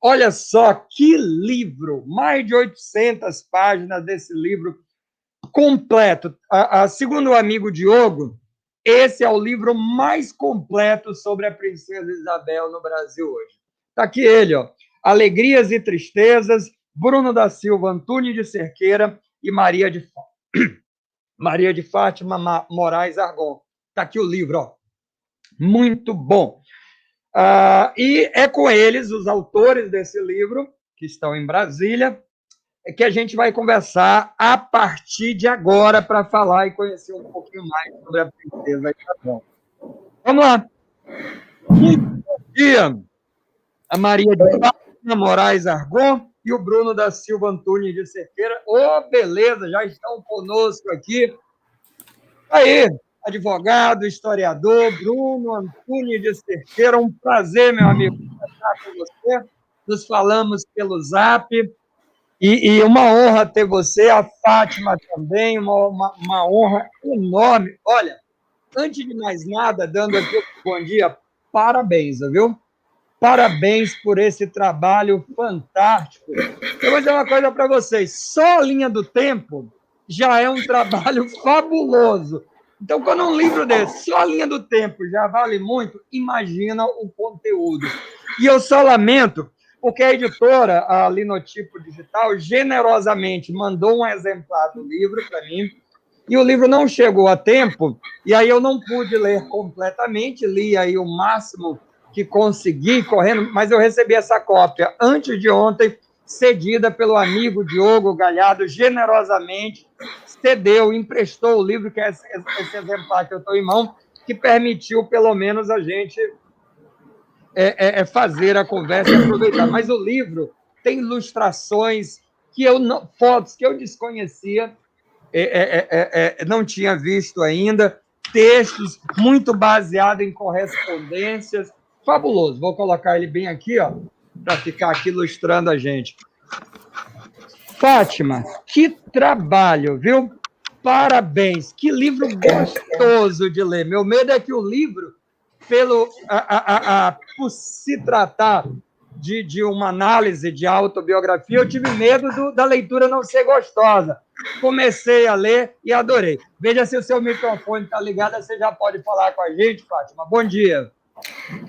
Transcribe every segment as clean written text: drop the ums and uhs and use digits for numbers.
Olha só que livro! Mais de 800 páginas desse livro completo. Segundo o amigo Diogo, esse é o livro mais completo sobre a Princesa Isabel no Brasil hoje. Está aqui ele, ó. Alegrias e Tristezas, Bruno da Silva, Antúnio de Cerqueira e Maria de Fátima Moraes Argon. Está aqui o livro, ó. Muito bom. E é com eles, os autores desse livro, que estão em Brasília, que a gente vai conversar a partir de agora para falar e conhecer um pouquinho mais sobre a Princesa Isabel. Vamos lá. Muito bom dia, a Maria de Fátima Moraes Argon e o Bruno da Silva Antunes de Cerqueira. Beleza, já estão conosco aqui. Aí, advogado, historiador, Bruno Antunes de Cerqueira, um prazer, meu amigo, estar com você. Nos falamos pelo Zap, e uma honra ter você, a Fátima também, uma honra enorme. Olha, antes de mais nada, dando aqui um bom dia, parabéns, viu? Parabéns por esse trabalho fantástico. Eu vou dizer uma coisa para vocês, só a linha do tempo já é um trabalho fabuloso. Então, quando um livro desse, só a linha do tempo já vale muito, imagina o conteúdo. E eu só lamento, porque a editora, a Linotipo Digital, generosamente mandou um exemplar do livro para mim, e o livro não chegou a tempo, e aí eu não pude ler completamente, li aí o máximo que consegui, correndo, mas eu recebi essa cópia antes de ontem, cedida pelo amigo Diogo Galhardo, generosamente cedeu, emprestou o livro, que é esse exemplar que eu estou em mão, que permitiu, pelo menos, a gente fazer a conversa e aproveitar. Mas o livro tem ilustrações, fotos que eu desconhecia, não tinha visto ainda, textos muito baseados em correspondências, fabuloso. Vou colocar ele bem aqui, ó, para ficar aqui ilustrando a gente. Fátima, que trabalho, viu? Parabéns, que livro gostoso de ler. Meu medo é que o livro, por se tratar de uma análise de autobiografia, eu tive medo da leitura não ser gostosa. Comecei a ler e adorei. Veja se o seu microfone está ligado, você já pode falar com a gente, Fátima. Bom dia.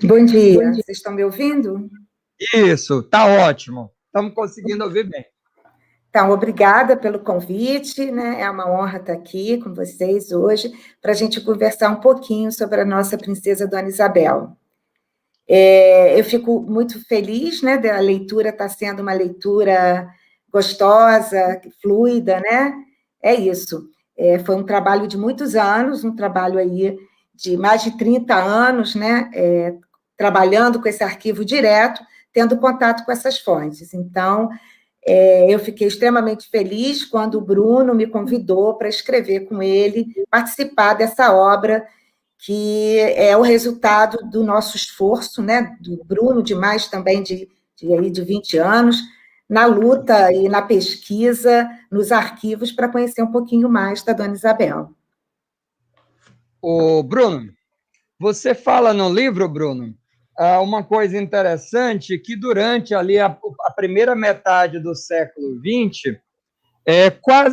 Bom dia. Vocês estão me ouvindo? Isso, está ótimo. Estamos conseguindo ouvir bem. Então, obrigada pelo convite, né? É uma honra estar aqui com vocês hoje para a gente conversar um pouquinho sobre a nossa princesa Dona Isabel. Eu fico muito feliz, né? Da leitura estar sendo uma leitura gostosa, fluida, né? É isso. Foi um trabalho de muitos anos, um trabalho aí de mais de 30 anos, né? Trabalhando com esse arquivo direto, tendo contato com essas fontes. Então, eu fiquei extremamente feliz quando o Bruno me convidou para escrever com ele, participar dessa obra, que é o resultado do nosso esforço, né, do Bruno, de mais também de 20 anos, na luta e na pesquisa nos arquivos para conhecer um pouquinho mais da Dona Isabel. Ô, Bruno, você fala no livro, Bruno, uma coisa interessante, que durante ali a primeira metade do século XX,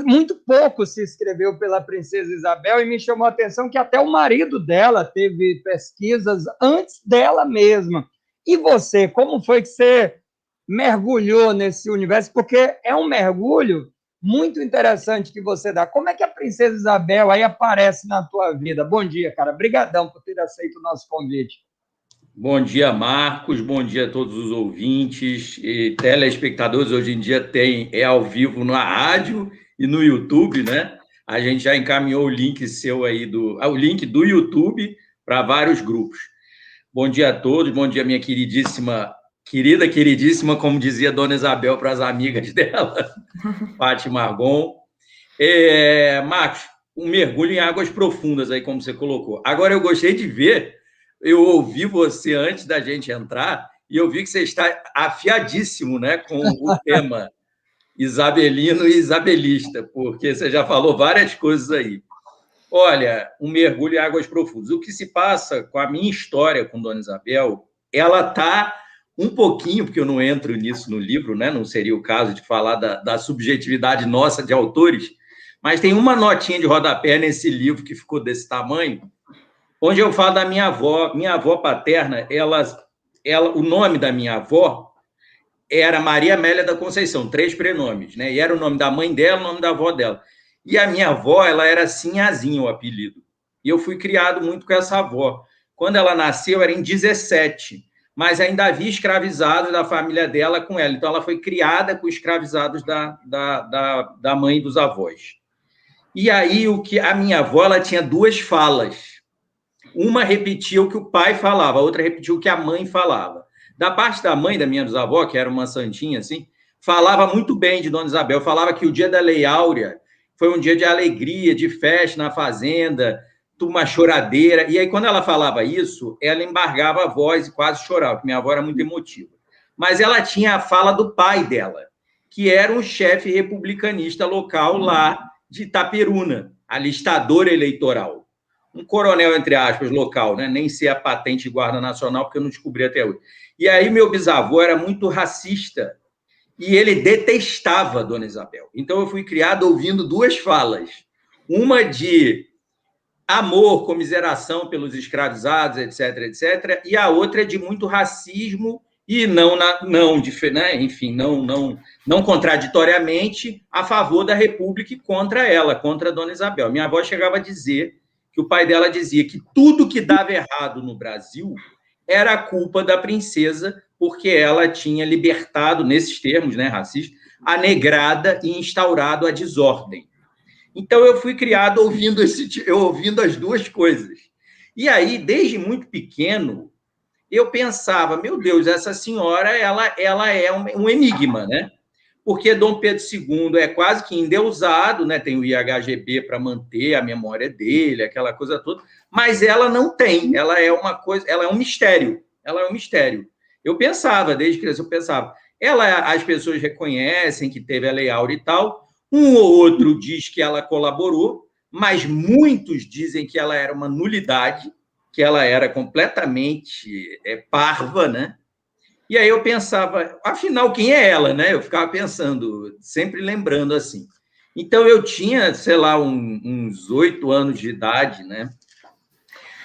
muito pouco se escreveu pela Princesa Isabel, e me chamou a atenção que até o marido dela teve pesquisas antes dela mesma. E você, como foi que você mergulhou nesse universo? Porque é um mergulho muito interessante que você dá. Como é que a Princesa Isabel aí aparece na tua vida? Bom dia, cara. Obrigadão por ter aceito o nosso convite. Bom dia, Marcos. Bom dia a todos os ouvintes e telespectadores. Hoje em dia é ao vivo na rádio e no YouTube, né? A gente já encaminhou o link seu aí o link do YouTube para vários grupos. Bom dia a todos. Bom dia, minha queridíssima, como dizia a Dona Isabel para as amigas dela, Fátima Argon. Marcos, um mergulho em águas profundas aí, como você colocou. Agora, eu gostei de ver. Eu ouvi você antes da gente entrar e eu vi que você está afiadíssimo, né, com o tema isabelino e isabelista, porque você já falou várias coisas aí. Olha, um mergulho em águas profundas. O que se passa com a minha história com Dona Isabel, ela está um pouquinho, porque eu não entro nisso no livro, né? Não seria o caso de falar da subjetividade nossa de autores, mas tem uma notinha de rodapé nesse livro que ficou desse tamanho, onde eu falo da minha avó paterna, o nome da minha avó era Maria Amélia da Conceição, 3 prenomes, né? E era o nome da mãe dela, o nome da avó dela. E a minha avó, ela era Sinhazinha, o apelido. E eu fui criado muito com essa avó. Quando ela nasceu, era em 17, mas ainda havia escravizados da família dela com ela. Então, ela foi criada com escravizados da mãe dos avós. E aí, a minha avó, ela tinha 2 falas. Uma repetia o que o pai falava, a outra repetia o que a mãe falava. Da parte da mãe da minha bisavó, que era uma santinha assim, falava muito bem de Dona Isabel, falava que o dia da Lei Áurea foi um dia de alegria, de festa na fazenda, uma choradeira. E aí, quando ela falava isso, ela embargava a voz e quase chorava, porque minha avó era muito emotiva. Mas ela tinha a fala do pai dela, que era um chefe republicanista local lá de Itaperuna, alistador eleitoral. Um coronel, entre aspas, local, né? Nem sei a patente de guarda nacional, porque eu não descobri até hoje. E aí, meu bisavô era muito racista e ele detestava Dona Isabel. Então, eu fui criado ouvindo 2 falas. Uma de amor, comiseração pelos escravizados, etc., etc., e a outra de muito racismo e não contraditoriamente a favor da República e contra ela, contra a Dona Isabel. Minha avó chegava a dizer que o pai dela dizia que tudo que dava errado no Brasil era a culpa da princesa, porque ela tinha libertado, nesses termos, né, racistas, a negrada e instaurado a desordem. Então, eu fui criado ouvindo as 2 coisas. E aí, desde muito pequeno, eu pensava, meu Deus, essa senhora ela é um enigma, né? Porque Dom Pedro II é quase que endeusado, né? Tem o IHGB para manter a memória dele, aquela coisa toda, mas ela não tem, ela é uma coisa, ela é um mistério, ela é um mistério. Eu pensava, desde criança, as pessoas reconhecem que teve a Lei Áurea e tal, um ou outro diz que ela colaborou, mas muitos dizem que ela era uma nulidade, que ela era completamente parva, né? E aí eu pensava, afinal, quem é ela, né? Eu ficava pensando, sempre lembrando assim. Então, eu tinha, sei lá, uns 8 anos de idade, né?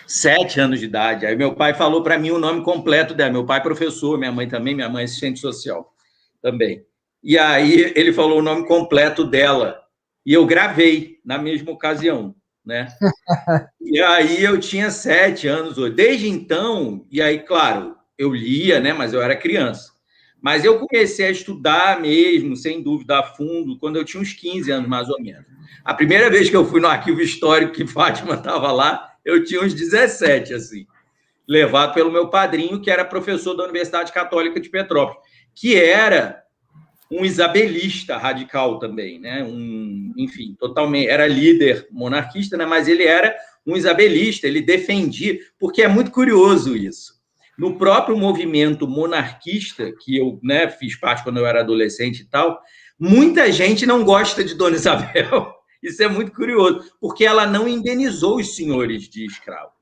7 anos de idade. Aí meu pai falou para mim o nome completo dela. Meu pai é professor, minha mãe também, minha mãe é assistente social também. E aí ele falou o nome completo dela. E eu gravei na mesma ocasião, né? E aí eu tinha 7 anos. Desde então, e aí, claro, eu lia, né? Mas eu era criança. Mas eu comecei a estudar mesmo, sem dúvida, a fundo, quando eu tinha uns 15 anos, mais ou menos. A primeira vez que eu fui no arquivo histórico que Fátima estava lá, eu tinha uns 17, assim, levado pelo meu padrinho, que era professor da Universidade Católica de Petrópolis, que era um isabelista radical também, né? Enfim, totalmente, era líder monarquista, né? Mas ele era um isabelista, ele defendia, porque é muito curioso isso. No próprio movimento monarquista, que eu, né, fiz parte quando eu era adolescente e tal, muita gente não gosta de Dona Isabel. Isso é muito curioso, porque ela não indenizou os senhores de escravo.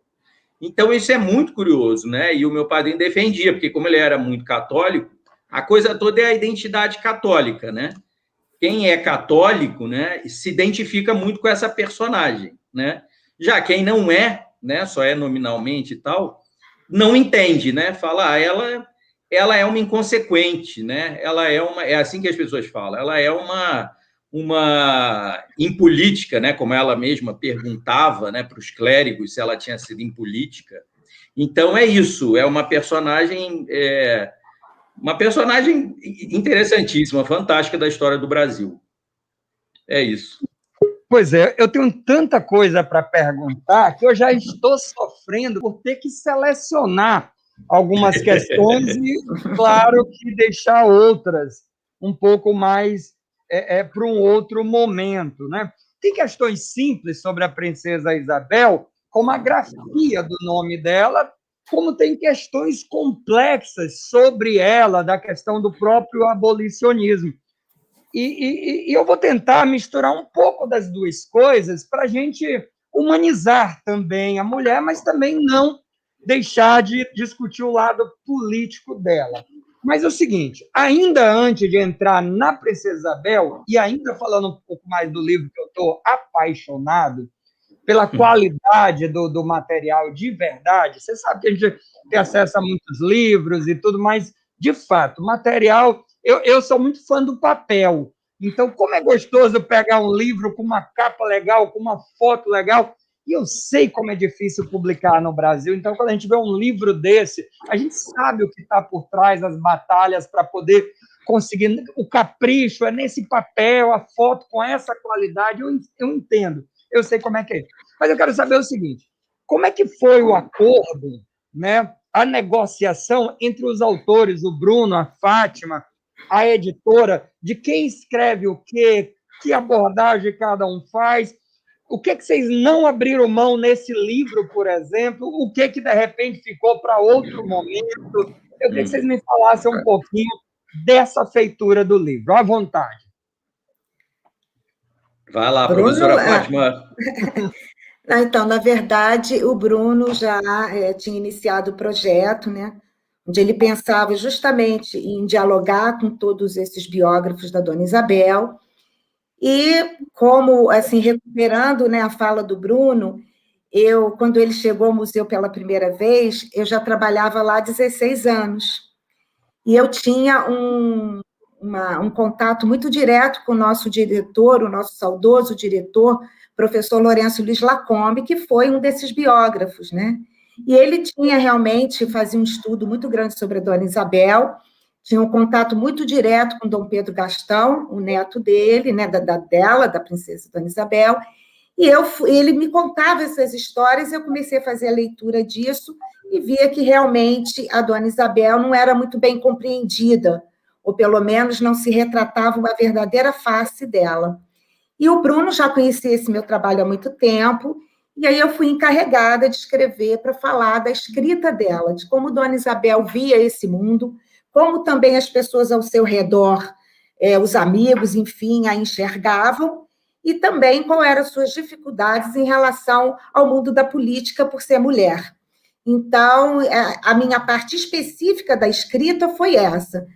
Então, isso é muito curioso, né? E o meu padrinho defendia, porque como ele era muito católico, a coisa toda é a identidade católica, né? Quem é católico, né, se identifica muito com essa personagem, né? Já quem não é, né, só é nominalmente e tal, não entende, né? Fala, ela é uma inconsequente, né? É assim que as pessoas falam, ela é uma impolítica, né? Como ela mesma perguntava, né, para os clérigos se ela tinha sido impolítica. Então é isso, é uma personagem interessantíssima, fantástica da história do Brasil. É isso. Pois é, eu tenho tanta coisa para perguntar que eu já estou sofrendo por ter que selecionar algumas questões e, claro, que deixar outras um pouco mais para um outro momento, né? Tem questões simples sobre a princesa Isabel, como a grafia do nome dela, como tem questões complexas sobre ela, da questão do próprio abolicionismo. E eu vou tentar misturar um pouco das 2 coisas para a gente humanizar também a mulher, mas também não deixar de discutir o lado político dela. Mas é o seguinte, ainda antes de entrar na Princesa Isabel, e ainda falando um pouco mais do livro, que eu estou apaixonado pela qualidade do material de verdade, você sabe que a gente tem acesso a muitos livros e tudo, mas, de fato, material... Eu sou muito fã do papel, então, como é gostoso pegar um livro com uma capa legal, com uma foto legal, e eu sei como é difícil publicar no Brasil, então, quando a gente vê um livro desse, a gente sabe o que está por trás, as batalhas para poder conseguir, o capricho é nesse papel, a foto com essa qualidade, eu entendo, eu sei como é que é. Mas eu quero saber o seguinte, como é que foi o acordo, né, a negociação entre os autores, o Bruno, a Fátima, a editora, de quem escreve o quê, que abordagem cada um faz, o que vocês não abriram mão nesse livro, por exemplo, o que de repente ficou para outro momento. Eu queria que vocês me falassem um pouquinho dessa feitura do livro. À vontade. Vai lá, Bruno, professora Fátima. Então, na verdade, o Bruno já tinha iniciado o projeto, né, onde ele pensava justamente em dialogar com todos esses biógrafos da Dona Isabel, e como, assim, recuperando, né, a fala do Bruno, quando ele chegou ao museu pela primeira vez, eu já trabalhava lá há 16 anos, e eu tinha um contato muito direto com o nosso diretor, o nosso saudoso diretor, professor Lourenço Luiz Lacombe, que foi um desses biógrafos, né? E ele fazia um estudo muito grande sobre a Dona Isabel, tinha um contato muito direto com Dom Pedro Gastão, o neto dele, né, da princesa Dona Isabel, e ele me contava essas histórias, e eu comecei a fazer a leitura disso, e via que realmente a Dona Isabel não era muito bem compreendida, ou pelo menos não se retratava uma verdadeira face dela. E o Bruno já conhecia esse meu trabalho há muito tempo, e aí eu fui encarregada de escrever para falar da escrita dela, de como Dona Isabel via esse mundo, como também as pessoas ao seu redor, os amigos, enfim, a enxergavam, e também qual eram as suas dificuldades em relação ao mundo da política por ser mulher. Então, a minha parte específica da escrita foi essa.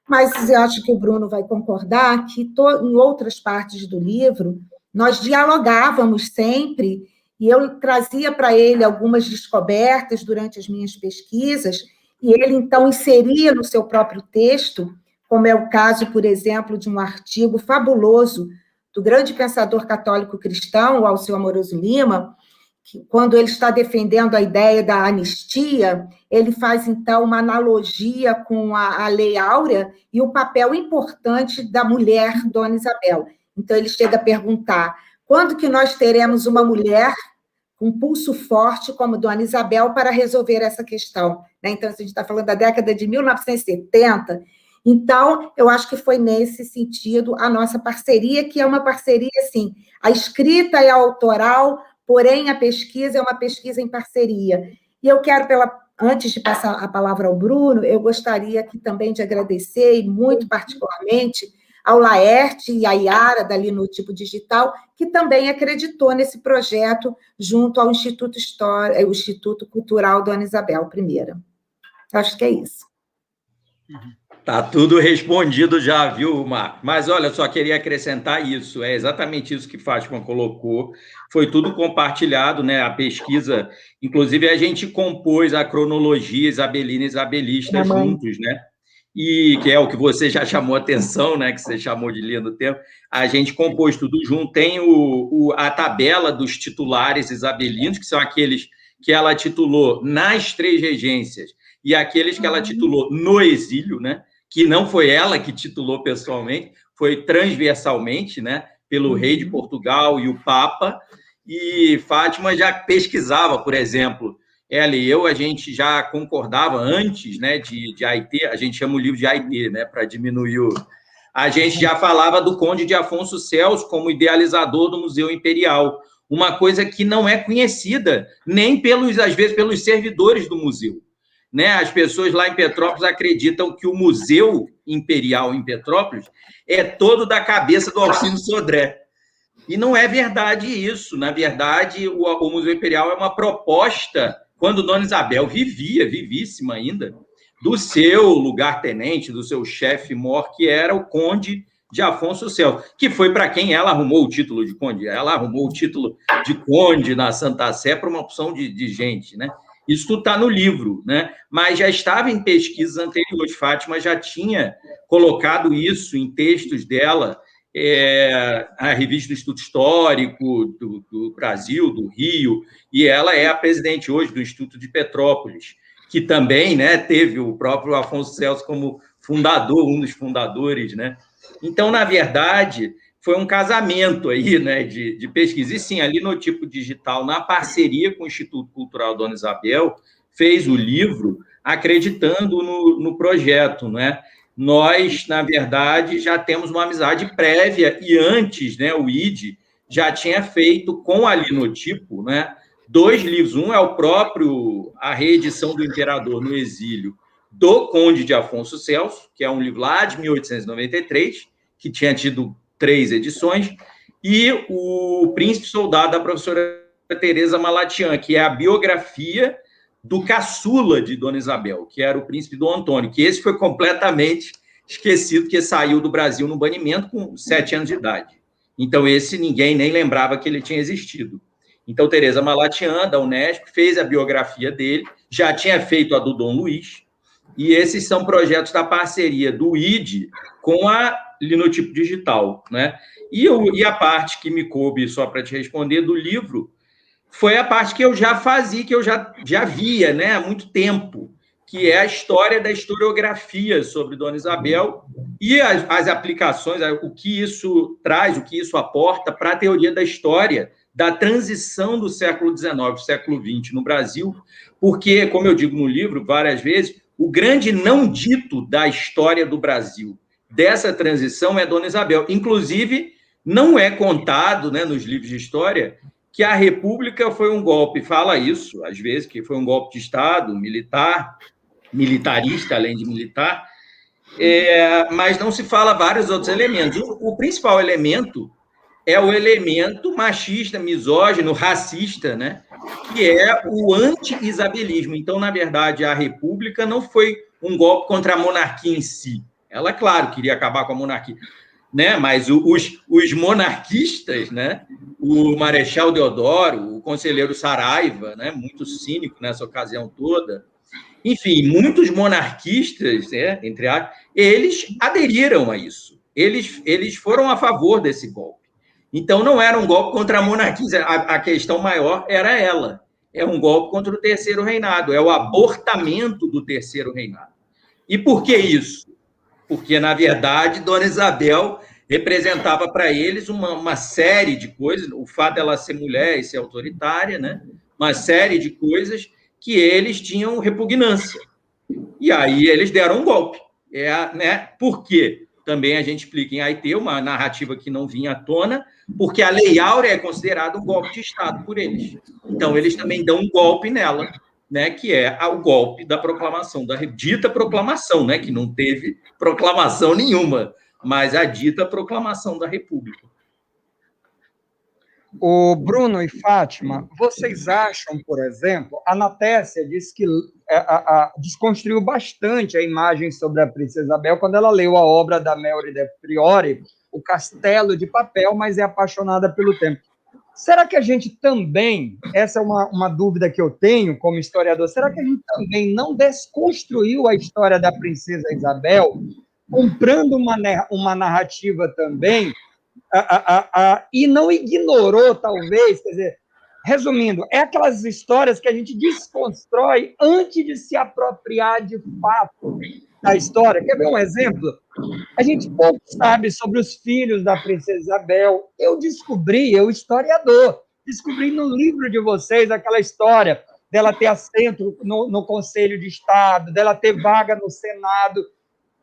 Mas eu acho que o Bruno vai concordar que em outras partes do livro nós dialogávamos sempre, e eu trazia para ele algumas descobertas durante as minhas pesquisas, e ele, então, inseria no seu próprio texto, como é o caso, por exemplo, de um artigo fabuloso do grande pensador católico cristão, o Alceu Amoroso Lima, que, quando ele está defendendo a ideia da anistia, ele faz, então, uma analogia com a Lei Áurea e o papel importante da mulher, Dona Isabel. Então, ele chega a perguntar, quando que nós teremos uma mulher com um pulso forte como Dona Isabel para resolver essa questão? Então, a gente está falando da década de 1970, então, eu acho que foi nesse sentido a nossa parceria, que é uma parceria, assim, a escrita é autoral, porém, a pesquisa é uma pesquisa em parceria. E eu quero, antes de passar a palavra ao Bruno, eu gostaria aqui também de agradecer, e muito particularmente, ao Laerte e à Yara, da Linotipo Digital, que também acreditou nesse projeto junto ao o Instituto Cultural Dona Isabel I. Acho que é isso. Tá tudo respondido já, viu, Marco? Mas olha, eu só queria acrescentar isso, é exatamente isso que Fátima colocou, foi tudo compartilhado, né? A pesquisa, inclusive a gente compôs a cronologia isabelina e isabelista juntos, né? E que é o que você já chamou a atenção, né? Que você chamou de linha do tempo, a gente compôs tudo junto, tem a tabela dos titulares isabelinos, que são aqueles que ela titulou nas 3 regências, e aqueles que ela titulou no exílio, né? Que não foi ela que titulou pessoalmente, foi transversalmente, né? Pelo rei de Portugal e o Papa. E Fátima já pesquisava, por exemplo, ela e eu, a gente já concordava antes, né? De Haitê, a gente chama o livro de Haitê, né? Para diminuir o... A gente já falava do Conde de Afonso Celso como idealizador do Museu Imperial, uma coisa que não é conhecida nem às vezes pelos servidores do museu. Né? As pessoas lá em Petrópolis acreditam que o Museu Imperial em Petrópolis é todo da cabeça do Alcino Sodré. E não é verdade isso. Na verdade, o Museu Imperial é uma proposta, quando Dona Isabel vivíssima ainda, do seu lugar-tenente, do seu chefe-mor, que era o conde de Afonso Celso, que foi para quem ela arrumou o título de conde. Ela arrumou o título de conde na Santa Sé para uma opção de gente, né? Isso tudo está no livro, né? Mas já estava em pesquisas anteriores. Fátima já tinha colocado isso em textos dela, a revista do Instituto Histórico do Brasil, do Rio, e ela é a presidente hoje do Instituto de Petrópolis, que também, né, teve o próprio Afonso Celso como fundador, um dos fundadores, né? Então, na verdade, foi um casamento aí, né, de pesquisa. E sim, ali no Tipo Digital, na parceria com o Instituto Cultural Dona Isabel, fez o livro acreditando no projeto, né? Nós, na verdade, já temos uma amizade prévia e antes, né, o ID já tinha feito com a Linotipo, né, 2 livros. Um é o próprio A Reedição do Imperador no Exílio, do Conde de Afonso Celso, que é um livro lá de 1893, que tinha tido 3 edições, e o Príncipe Soldado, da professora Teresa Malatian, que é a biografia do caçula de Dona Isabel, que era o príncipe Dom Antônio, que esse foi completamente esquecido, que saiu do Brasil no banimento com 7 anos de idade. Então, esse ninguém nem lembrava que ele tinha existido. Então, Teresa Malatian, da Unesp, fez a biografia dele, já tinha feito a do Dom Luiz, e esses são projetos da parceria do ID com a Linotipo Digital, né? E a parte que me coube, só para te responder, do livro, foi a parte que eu já fazia, que eu já via, né, há muito tempo, que é a história da historiografia sobre Dona Isabel e as aplicações, o que isso traz, o que isso aporta para a teoria da história, da transição do século XIX para o século XX no Brasil, porque, como eu digo no livro várias vezes, o grande não dito da história do Brasil, dessa transição, é Dona Isabel. Inclusive, não é contado, né, nos livros de história, que a República foi um golpe, fala isso, às vezes, que foi um golpe de Estado, militarista, além de militar, mas não se fala vários outros elementos. O principal elemento é o elemento machista, misógino, racista, né? Que é o anti-isabelismo. Então, na verdade, a República não foi um golpe contra a monarquia em si. Ela, claro, queria acabar com a monarquia, né? Mas os monarquistas, né? O Marechal Deodoro, o conselheiro Saraiva, né? Muito cínico nessa ocasião toda. Enfim, muitos monarquistas, né? Entre aspas, eles aderiram a isso. Eles foram a favor desse golpe. Então, não era um golpe contra a monarquia. A questão maior era ela. É um golpe contra o Terceiro Reinado. É o abortamento do Terceiro Reinado. E por que isso? Porque, na verdade, Dona Isabel representava para eles uma série de coisas, o fato dela ser mulher e ser autoritária, né? Uma série de coisas que eles tinham repugnância. E aí eles deram um golpe. Né? Por quê? Também a gente explica em Haiti, uma narrativa que não vinha à tona, porque a Lei Áurea é considerada um golpe de Estado por eles. Então, eles também dão um golpe nela, né, que é o golpe da proclamação, da dita proclamação, né, que não teve proclamação nenhuma, mas a dita proclamação da República. O Bruno e Fátima, vocês acham, por exemplo, a Natécia disse que desconstruiu bastante a imagem sobre a Princesa Isabel quando ela leu a obra da Melri de Priori, O Castelo de Papel, mas é apaixonada pelo tempo. Será que a gente também, essa é uma dúvida que eu tenho como historiador, será que a gente também não desconstruiu a história da Princesa Isabel, comprando uma narrativa também, e não ignorou, talvez, quer dizer, resumindo, é aquelas histórias que a gente desconstrói antes de se apropriar de fato da história. Quer ver um exemplo? A gente pouco sabe sobre os filhos da Princesa Isabel. Eu historiador, descobri no livro de vocês aquela história dela ter assento no Conselho de Estado, dela ter vaga no Senado.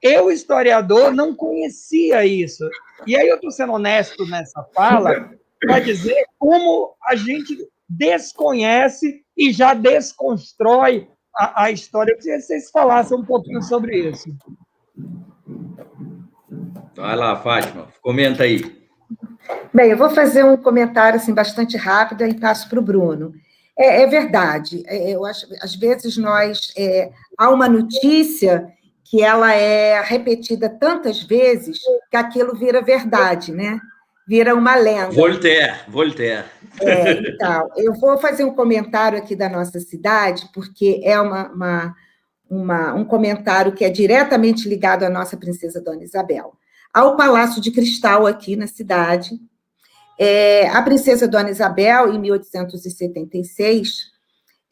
Eu, historiador, não conhecia isso. E aí eu estou sendo honesto nessa fala para dizer como a gente desconhece e já desconstrói a história. Eu queria que vocês falassem um pouquinho sobre isso. Vai lá, Fátima, comenta aí. Bem, eu vou fazer um comentário assim, bastante rápido e passo para o Bruno. É verdade. Eu acho, às vezes há uma notícia que ela é repetida tantas vezes que aquilo vira verdade, né? Vira uma lenda. Voltaire. Então, eu vou fazer um comentário aqui da nossa cidade, porque é um comentário que é diretamente ligado à nossa princesa Dona Isabel. Há o Palácio de Cristal aqui na cidade. A princesa Dona Isabel, em 1876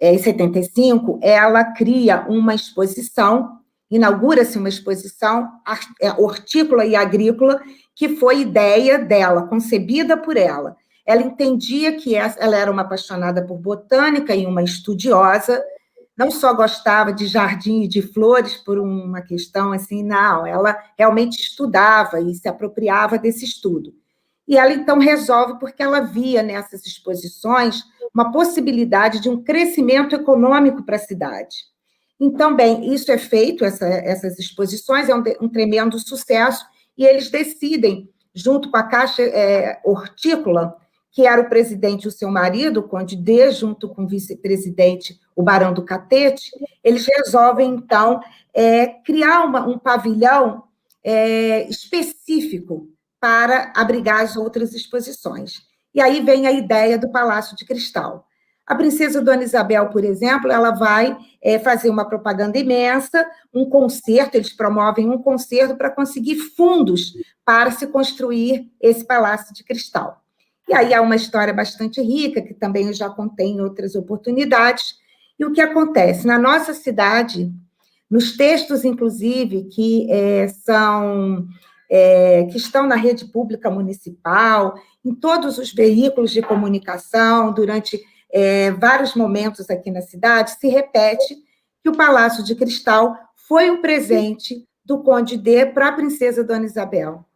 e 75, ela cria uma exposição, inaugura-se uma exposição hortícola e agrícola, que foi ideia dela, concebida por ela. Ela entendia que ela era uma apaixonada por botânica e uma estudiosa, não só gostava de jardim e de flores por uma questão assim, não, ela realmente estudava e se apropriava desse estudo. E ela, então, resolve, porque ela via nessas exposições uma possibilidade de um crescimento econômico para a cidade. Então, bem, isso é feito, essas exposições, é um tremendo sucesso, e eles decidem, junto com a Caixa Hortícola, que era o presidente, o seu marido, o Conde D, junto com o vice-presidente, o Barão do Catete, eles resolvem, então, criar um pavilhão específico para abrigar as outras exposições. E aí vem a ideia do Palácio de Cristal. A princesa Dona Isabel, por exemplo, ela vai fazer uma propaganda imensa, um concerto, eles promovem um concerto para conseguir fundos para se construir esse Palácio de Cristal. E aí há uma história bastante rica, que também eu já contei em outras oportunidades. E o que acontece? Na nossa cidade, nos textos, inclusive, que estão na rede pública municipal, em todos os veículos de comunicação, durante vários momentos aqui na cidade, se repete que o Palácio de Cristal foi um presente do Conde D para a princesa Dona Isabel.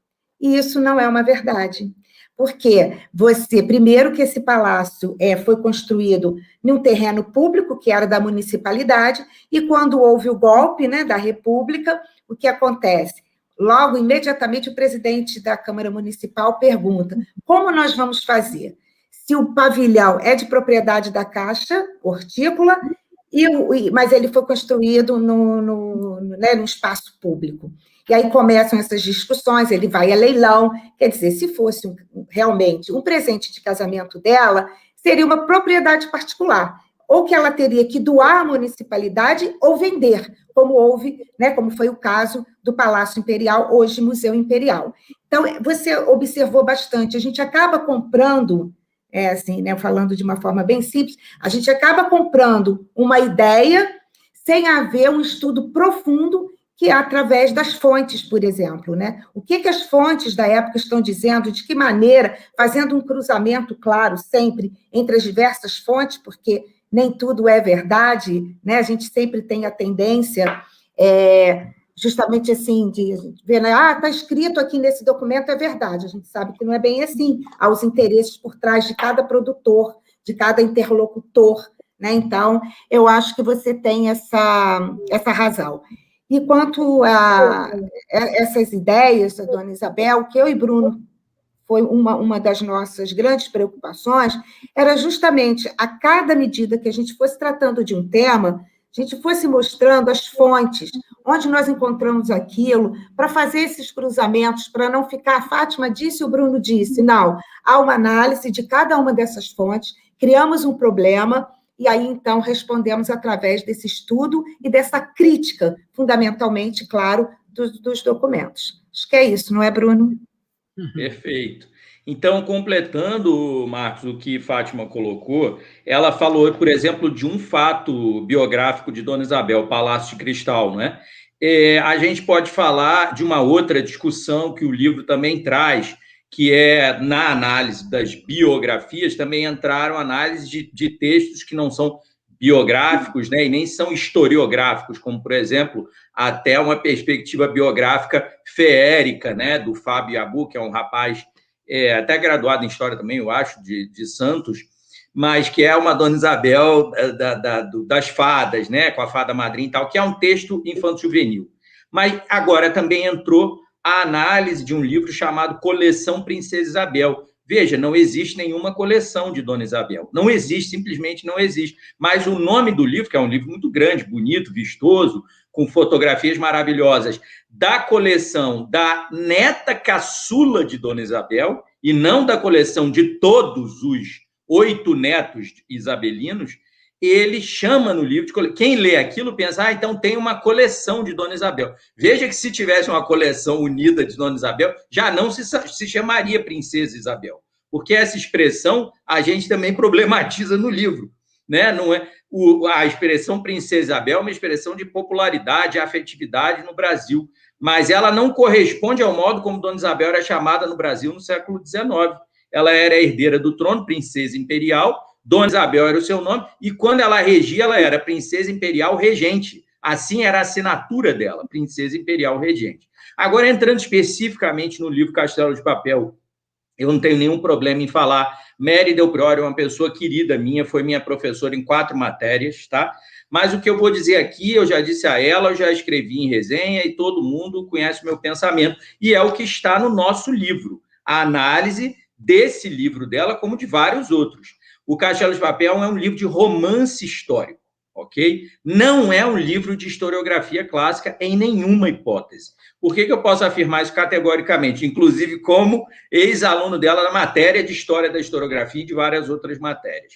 E isso não é uma verdade. Porque primeiro que esse palácio foi construído num terreno público, que era da municipalidade, e quando houve o golpe, né, da República, o que acontece? Logo, imediatamente, o presidente da Câmara Municipal pergunta: como nós vamos fazer? Se o pavilhão é de propriedade da Caixa Hortícola, mas ele foi construído num espaço público. E aí começam essas discussões, ele vai a leilão, quer dizer, se fosse realmente um presente de casamento dela, seria uma propriedade particular, ou que ela teria que doar à municipalidade ou vender, como foi o caso do Palácio Imperial, hoje Museu Imperial. Então, você observou bastante, a gente acaba comprando, falando de uma forma bem simples, a gente acaba comprando uma ideia sem haver um estudo profundo, que é através das fontes, por exemplo, né? O que as fontes da época estão dizendo, de que maneira, fazendo um cruzamento, claro, sempre, entre as diversas fontes, porque nem tudo é verdade, né? A gente sempre tem a tendência, justamente assim, de ver, né? Está escrito aqui nesse documento, é verdade. A gente sabe que não é bem assim. Há os interesses por trás de cada produtor, de cada interlocutor, né? Então, eu acho que você tem essa razão. E quanto a essas ideias da Dona Isabel, que eu e Bruno, foi uma das nossas grandes preocupações, era justamente, a cada medida que a gente fosse tratando de um tema, a gente fosse mostrando as fontes, onde nós encontramos aquilo, para fazer esses cruzamentos, para não ficar, a Fátima disse, o Bruno disse, não, há uma análise de cada uma dessas fontes, criamos um problema, e aí, então, respondemos através desse estudo e dessa crítica, fundamentalmente, claro, dos documentos. Acho que é isso, não é, Bruno? Perfeito. Então, completando, Marcos, o que Fátima colocou, ela falou, por exemplo, de um fato biográfico de Dona Isabel, Palácio de Cristal, né? A gente pode falar de uma outra discussão que o livro também traz, que é, na análise das biografias, também entraram análises de textos que não são biográficos, né, e nem são historiográficos, como, por exemplo, até uma perspectiva biográfica feérica, né, do Fábio Yabu, que é um rapaz até graduado em História também, eu acho, de Santos, mas que é uma Dona Isabel das fadas, né, com a fada madrinha e tal, que é um texto infanto-juvenil. Mas agora também entrou a análise de um livro chamado Coleção Princesa Isabel, Veja, não existe nenhuma coleção de Dona Isabel. Não existe, simplesmente não existe. Mas o nome do livro, que é um livro muito grande, bonito, vistoso, com fotografias maravilhosas, da coleção da neta caçula de Dona Isabel, e não da coleção de todos os 8 netos isabelinos, ele chama no livro de... Quem lê aquilo pensa, então tem uma coleção de Dona Isabel. Veja que se tivesse uma coleção unida de Dona Isabel, já não se chamaria Princesa Isabel, porque essa expressão a gente também problematiza no livro, né? Não é a expressão Princesa Isabel é uma expressão de popularidade, afetividade no Brasil, mas ela não corresponde ao modo como Dona Isabel era chamada no Brasil no século XIX. Ela era herdeira do trono, princesa imperial, Dona Isabel era o seu nome, e quando ela regia, ela era princesa imperial regente. Assim era a assinatura dela, princesa imperial regente. Agora, entrando especificamente no livro Castelo de Papel, eu não tenho nenhum problema em falar. Mary Del Priore é uma pessoa querida minha, foi minha professora em 4 matérias, tá? Mas o que eu vou dizer aqui, eu já disse a ela, eu já escrevi em resenha e todo mundo conhece o meu pensamento. E é o que está no nosso livro, a análise desse livro dela, como de vários outros. O Castelo de Papel é um livro de romance histórico, ok? Não é um livro de historiografia clássica em nenhuma hipótese. Por que eu posso afirmar isso categoricamente? Inclusive como ex-aluno dela na matéria de História da Historiografia e de várias outras matérias.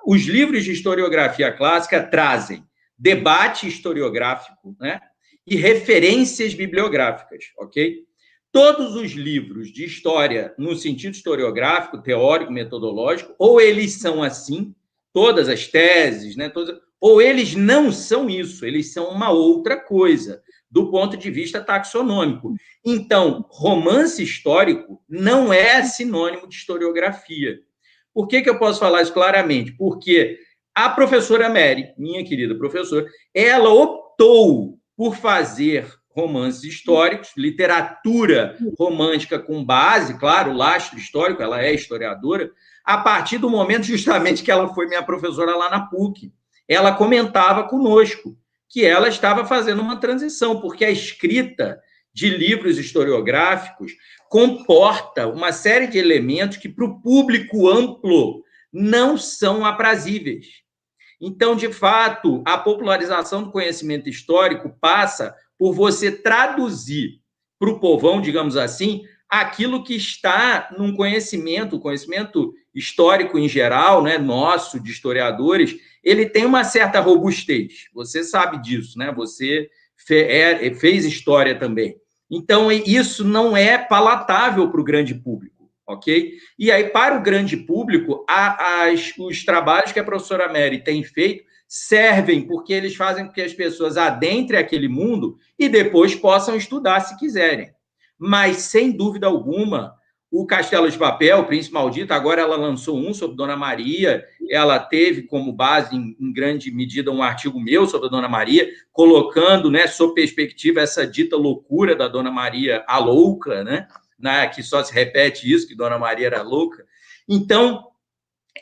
Os livros de historiografia clássica trazem debate historiográfico, né, e referências bibliográficas, ok? Todos os livros de história, no sentido historiográfico, teórico, metodológico, ou eles são assim, todas as teses, né, ou eles não são isso, eles são uma outra coisa, do ponto de vista taxonômico. Então, romance histórico não é sinônimo de historiografia. Por que eu posso falar isso claramente? Porque a professora Mary, minha querida professora, ela optou por fazer romances históricos, literatura romântica com base, claro, lastro histórico, ela é historiadora, a partir do momento justamente que ela foi minha professora lá na PUC. Ela comentava conosco que ela estava fazendo uma transição, porque a escrita de livros historiográficos comporta uma série de elementos que, para o público amplo, não são aprazíveis. Então, de fato, a popularização do conhecimento histórico passa por você traduzir para o povão, digamos assim, aquilo que está num conhecimento, o conhecimento histórico em geral, né, nosso, de historiadores, ele tem uma certa robustez. Você sabe disso, né? Você fez história também. Então, isso não é palatável para o grande público, ok? E aí, para o grande público, os trabalhos que a professora Mary tem feito servem porque eles fazem com que as pessoas adentrem aquele mundo e depois possam estudar se quiserem. Mas, sem dúvida alguma, o Castelo de Papel, o Príncipe Maldito, agora ela lançou um sobre Dona Maria, ela teve como base, em grande medida, um artigo meu sobre a Dona Maria, colocando, né, sob perspectiva, essa dita loucura da Dona Maria, a louca, né, que só se repete isso, que Dona Maria era louca. Então,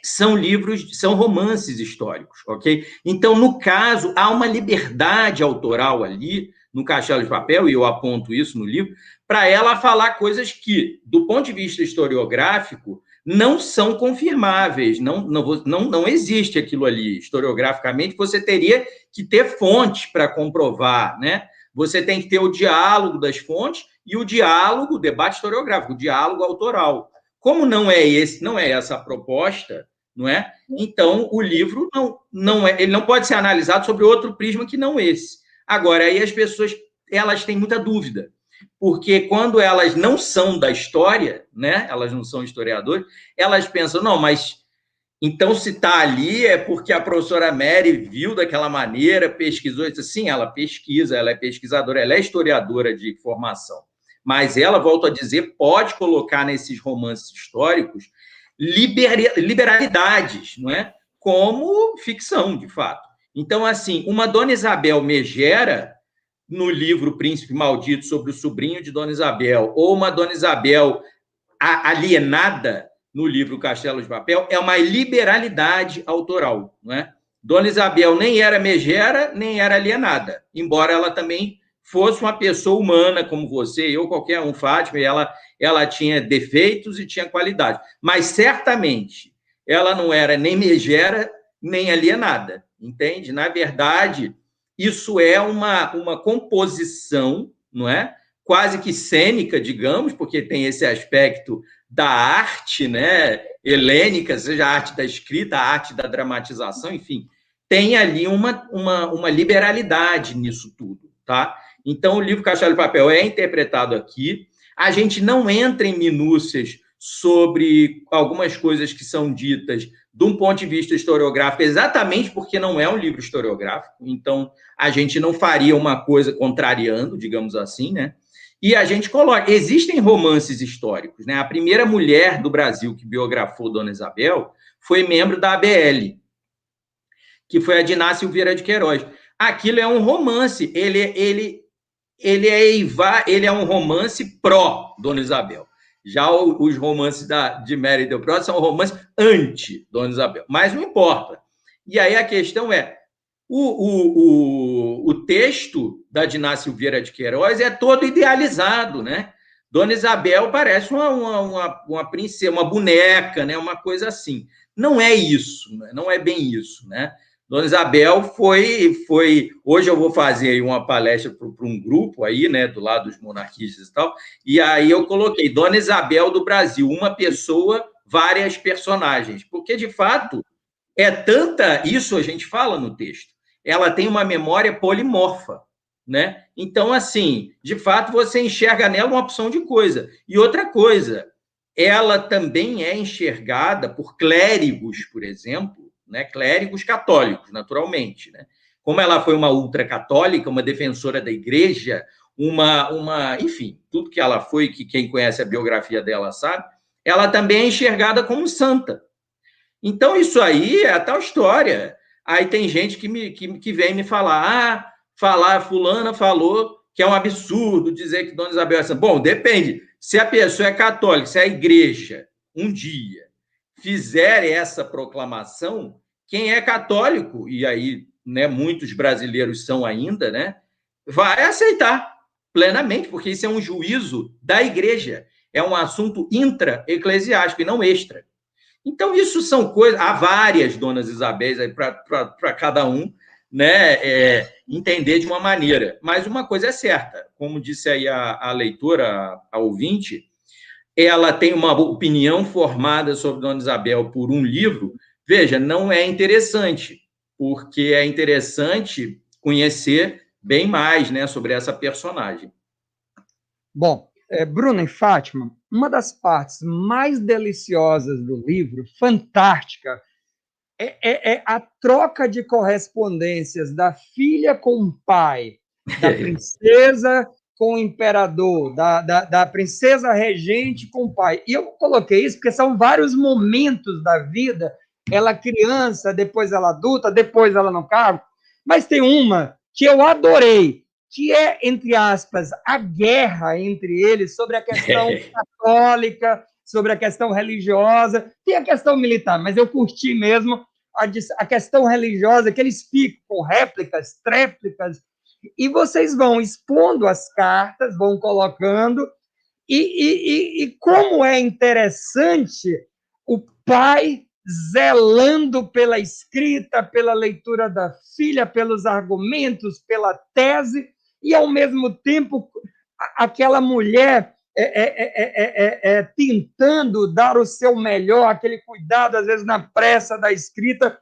são livros, são romances históricos, ok? Então, no caso, há uma liberdade autoral ali, no Castelo de Papel, e eu aponto isso no livro, para ela falar coisas que, do ponto de vista historiográfico, não são confirmáveis, não existe aquilo ali. Historiograficamente, você teria que ter fontes para comprovar, né? Você tem que ter o diálogo das fontes e o diálogo, o debate historiográfico, o diálogo autoral. Como não é essa a proposta, não é? Então, o livro ele não pode ser analisado sobre outro prisma que não esse. Agora, aí as pessoas elas têm muita dúvida, porque quando elas não são da história, né, elas não são historiadoras, elas pensam, não, mas então se está ali é porque a professora Mary viu daquela maneira, pesquisou, e disse, sim, ela pesquisa, ela é pesquisadora, ela é historiadora de formação, mas ela, volto a dizer, pode colocar nesses romances históricos liberalidades, não é? Como ficção, de fato. Então, assim, uma Dona Isabel Megera, no livro Príncipe Maldito, sobre o sobrinho de Dona Isabel, ou uma Dona Isabel alienada, no livro Castelo de Papel, é uma liberalidade autoral, não é? Dona Isabel nem era megera, nem era alienada, embora ela também fosse uma pessoa humana como você, eu, qualquer um, Fátima, e ela tinha defeitos e tinha qualidade. Mas, certamente, ela não era nem megera, nem alienada, entende? Na verdade, isso é uma composição, não é? Quase que cênica, digamos, porque tem esse aspecto da arte, né, helênica, seja a arte da escrita, a arte da dramatização, enfim, tem ali uma liberalidade nisso tudo, tá? Então, o livro Castelo de Papel é interpretado aqui. A gente não entra em minúcias sobre algumas coisas que são ditas de um ponto de vista historiográfico, exatamente porque não é um livro historiográfico. Então, a gente não faria uma coisa contrariando, digamos assim, né? E a gente coloca... Existem romances históricos, né? A primeira mulher do Brasil que biografou Dona Isabel foi membro da ABL, que foi a Diná Silveira de Queiroz. Aquilo é um romance, ele é um romance pró-Dona Isabel. Já os romances de Mary Delprot são romances anti-Dona Isabel, mas não importa. E aí a questão é, o texto da Diná Silveira de Queiroz é todo idealizado, né? Dona Isabel parece uma princesa, uma boneca, né? Uma coisa assim. Não é isso, né? Não é bem isso, né? Dona Isabel foi... Hoje eu vou fazer aí uma palestra para um grupo aí, né, do lado dos monarquistas e tal, e aí eu coloquei Dona Isabel do Brasil, uma pessoa, várias personagens, porque, de fato, é tanta... Isso a gente fala no texto. Ela tem uma memória polimorfa, né? Então, assim, de fato, você enxerga nela uma opção de coisa. E outra coisa, ela também é enxergada por clérigos, por exemplo, né, clérigos católicos, naturalmente, né? Como ela foi uma ultracatólica, uma defensora da igreja, enfim, tudo que ela foi, que quem conhece a biografia dela sabe, ela também é enxergada como santa. Então, isso aí é a tal história. Aí tem gente que vem me falar, fulana falou que é um absurdo dizer que Dona Isabel é santa. Bom, depende. Se a pessoa é católica, se a igreja, um dia, fizer essa proclamação, quem é católico, e aí, né, muitos brasileiros são ainda, né, vai aceitar plenamente, porque isso é um juízo da igreja, é um assunto intra-eclesiástico e não extra. Então, isso são coisas... Há várias Donas Isabéis para cada um, né, entender de uma maneira. Mas uma coisa é certa, como disse aí a leitora, a ouvinte, ela tem uma opinião formada sobre Dona Isabel por um livro. Veja, não é interessante, porque é interessante conhecer bem mais, né, sobre essa personagem. Bom, Bruna e Fátima, uma das partes mais deliciosas do livro, fantástica, é a troca de correspondências da filha com o pai, da princesa com o imperador, da princesa regente com o pai. E eu coloquei isso porque são vários momentos da vida, ela criança, depois ela adulta, depois ela no cargo, mas tem uma que eu adorei, que é, entre aspas, a guerra entre eles sobre a questão católica, sobre a questão religiosa, tem a questão militar, mas eu curti mesmo a questão religiosa, que eles ficam com réplicas, tréplicas, e vocês vão expondo as cartas, vão colocando, e como é interessante o pai zelando pela escrita, pela leitura da filha, pelos argumentos, pela tese, e, ao mesmo tempo, aquela mulher tentando dar o seu melhor, aquele cuidado, às vezes, na pressa da escrita.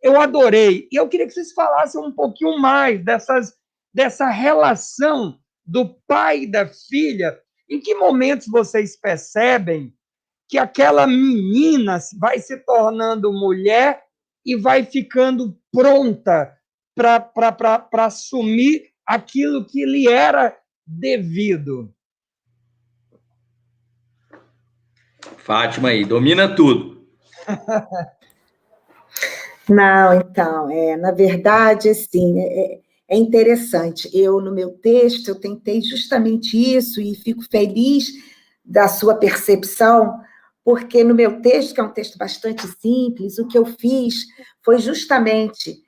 Eu adorei. E eu queria que vocês falassem um pouquinho mais dessa relação do pai e da filha. Em que momentos vocês percebem que aquela menina vai se tornando mulher e vai ficando pronta para assumir aquilo que lhe era devido? Fátima aí, domina tudo. Não, então, na verdade, assim, é interessante. Eu, no meu texto, eu tentei justamente isso e fico feliz da sua percepção, porque no meu texto, que é um texto bastante simples, o que eu fiz foi justamente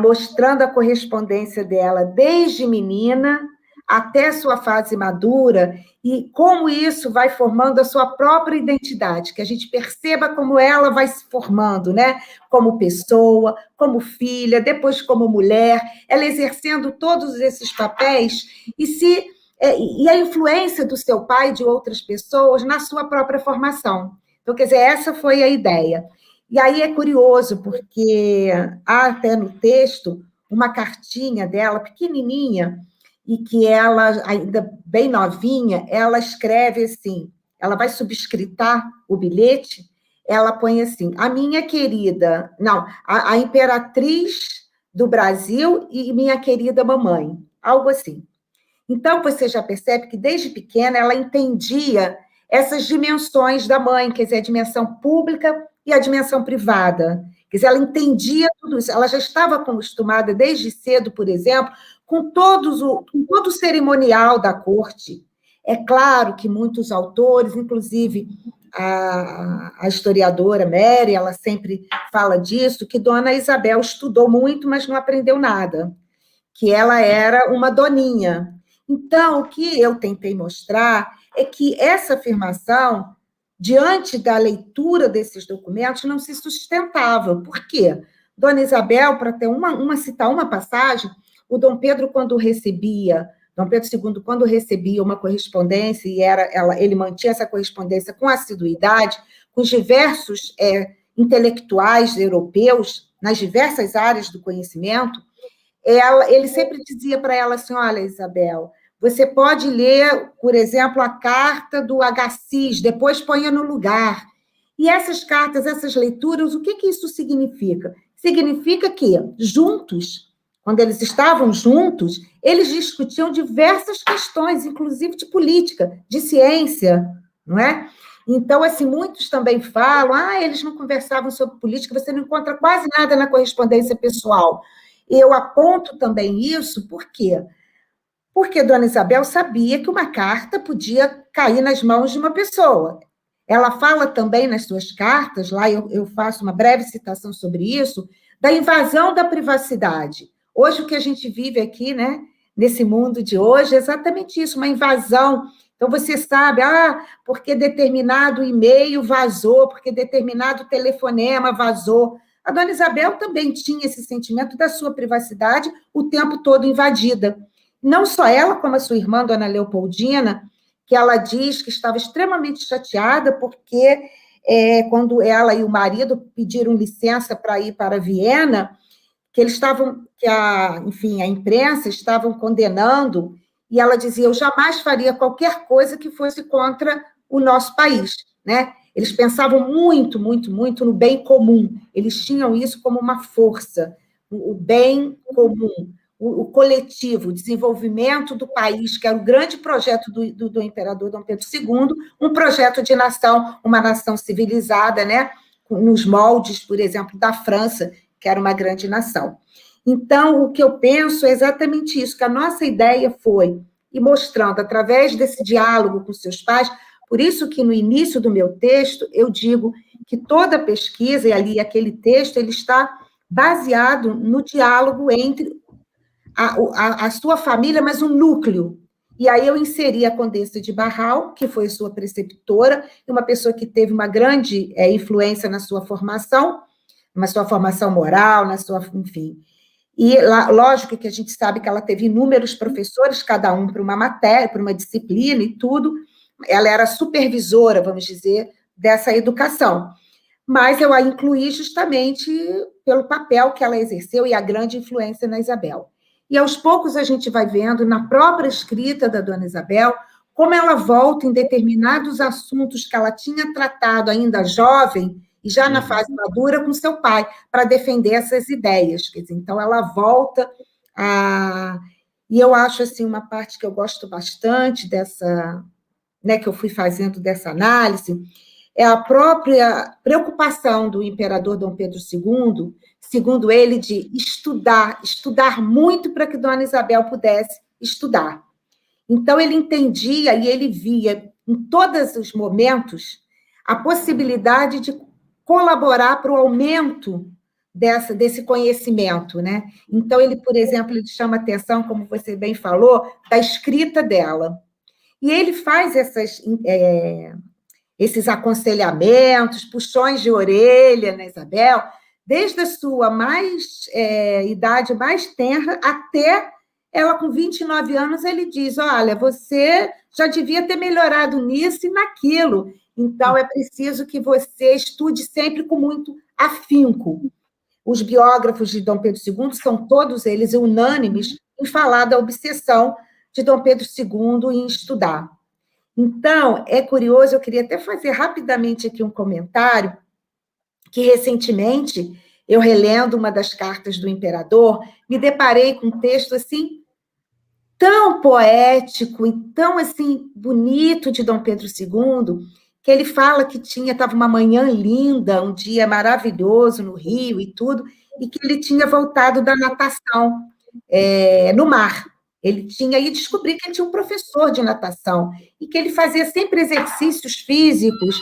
mostrando a correspondência dela desde menina até sua fase madura, e como isso vai formando a sua própria identidade, que a gente perceba como ela vai se formando, né? Como pessoa, como filha, depois como mulher, ela exercendo todos esses papéis, e a influência do seu pai e de outras pessoas na sua própria formação. Então, quer dizer, essa foi a ideia. E aí é curioso, porque há até no texto uma cartinha dela, pequenininha, e que ela, ainda bem novinha, ela escreve assim, ela vai subscritar o bilhete, ela põe assim, a minha querida, não, a imperatriz do Brasil e minha querida mamãe, algo assim. Então, você já percebe que, desde pequena, ela entendia essas dimensões da mãe, quer dizer, a dimensão pública e a dimensão privada. Quer dizer, ela entendia tudo isso. Ela já estava acostumada, desde cedo, por exemplo, com todo o cerimonial da corte. É claro que muitos autores, inclusive a historiadora Mary, ela sempre fala disso, que Dona Isabel estudou muito, mas não aprendeu nada, que ela era uma doninha. Então, o que eu tentei mostrar é que essa afirmação, diante da leitura desses documentos, não se sustentava. Por quê? Dona Isabel, para ter citar uma passagem, o Dom Pedro, Dom Pedro II, quando recebia uma correspondência, e ele mantinha essa correspondência com assiduidade, com diversos intelectuais europeus, nas diversas áreas do conhecimento, ele sempre dizia para ela assim, olha, Isabel, você pode ler, por exemplo, a carta do Agassiz, depois ponha no lugar. E essas cartas, essas leituras, o que isso significa? Significa que, juntos, quando eles estavam juntos, eles discutiam diversas questões, inclusive de política, de ciência, não é? Então, assim, muitos também falam, eles não conversavam sobre política, você não encontra quase nada na correspondência pessoal. Eu aponto também isso, por quê? Porque Dona Isabel sabia que uma carta podia cair nas mãos de uma pessoa. Ela fala também nas suas cartas, lá eu faço uma breve citação sobre isso, da invasão da privacidade. Hoje, o que a gente vive aqui, né, nesse mundo de hoje, é exatamente isso, uma invasão. Então, você sabe, porque determinado e-mail vazou, porque determinado telefonema vazou. A Dona Isabel também tinha esse sentimento da sua privacidade o tempo todo invadida. Não só ela, como a sua irmã, Dona Leopoldina, que ela diz que estava extremamente chateada porque quando ela e o marido pediram licença para ir para Viena, a imprensa estavam condenando, e ela dizia, eu jamais faria qualquer coisa que fosse contra o nosso país, né? Eles pensavam muito, muito, muito no bem comum. Eles tinham isso como uma força, o bem comum, o coletivo, o desenvolvimento do país, que era o grande projeto do imperador Dom Pedro II, um projeto de nação, uma nação civilizada, né? Nos moldes, por exemplo, da França, que era uma grande nação. Então, o que eu penso é exatamente isso, que a nossa ideia foi ir mostrando, através desse diálogo com seus pais. Por isso que, no início do meu texto, eu digo que toda pesquisa, e ali aquele texto, ele está baseado no diálogo entre a sua família, mas um núcleo. E aí eu inseri a Condessa de Barral, que foi sua preceptora, uma pessoa que teve uma grande influência na sua formação moral, enfim. E, lógico que a gente sabe que ela teve inúmeros professores, cada um para uma matéria, para uma disciplina e tudo. Ela era supervisora, vamos dizer, dessa educação. Mas eu a incluí justamente pelo papel que ela exerceu e a grande influência na Isabel. E, aos poucos, a gente vai vendo, na própria escrita da Dona Isabel, como ela volta em determinados assuntos que ela tinha tratado ainda jovem, e já na fase madura, com seu pai, para defender essas ideias. Quer dizer, então, ela volta a... E eu acho, assim, uma parte que eu gosto bastante dessa, né, que eu fui fazendo dessa análise, é a própria preocupação do imperador Dom Pedro II, segundo ele, de estudar muito para que Dona Isabel pudesse estudar. Então, ele entendia e ele via, em todos os momentos, a possibilidade de colaborar para o aumento desse conhecimento, né? Então, ele, por exemplo, ele chama atenção, como você bem falou, da escrita dela. E ele faz esses aconselhamentos, puxões de orelha na Isabel, desde a sua idade mais tenra até ela com 29 anos, ele diz, olha, você já devia ter melhorado nisso e naquilo, então é preciso que você estude sempre com muito afinco. Os biógrafos de Dom Pedro II são todos eles unânimes em falar da obsessão de Dom Pedro II em estudar. Então, é curioso, eu queria até fazer rapidamente aqui um comentário, que recentemente, eu relendo uma das cartas do imperador, me deparei com um texto assim, tão poético e tão assim, bonito de Dom Pedro II, que ele fala que estava uma manhã linda, um dia maravilhoso no Rio e tudo, e que ele tinha voltado da natação no mar. Ele tinha aí descobri que ele tinha um professor de natação e que ele fazia sempre exercícios físicos,